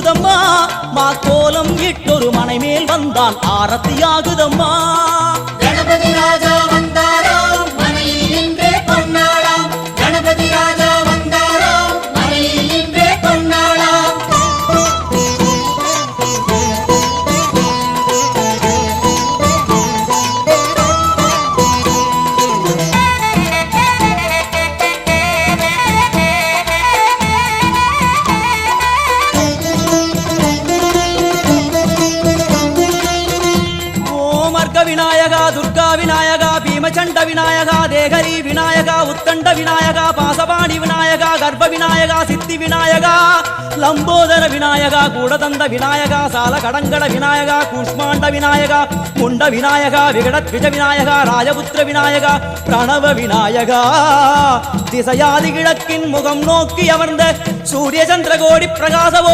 தம்மா மா கோலம் இட்டொரு மனை மேல் வந்தான் ஆரத்தியாகுதம்மா கணபதி ராஜா வந்தாராம் மனையில் இன்றே பொன்னாளாம் கணபதி ராஜா வந்தாராம் மனையில் இன்றே பொன்னாளாம் விநாயகா துர்கா விநாயகா பீமச்சண்ட விநாயகா தேகரி விநாயகா உத்தண்ட விநாயகா பாசபாணி விநாயகா கர்ப்ப விநாயகா சித்தி விநாயகா லம்போதர விநாயகா கூடதந்த விநாயகா சால கடங்கட விநாயகா கூஷ்மாண்ட விநாயகா முண்ட விநாயகா விகடத்விஜ விநாயகா ராஜபுத்திர விநாயகா பிரணவ விநாயகா திசையாதி கிழக்கின் முகம் நோக்கி அமர்ந்த சூரிய சந்திரகோடி பிரகாசவோ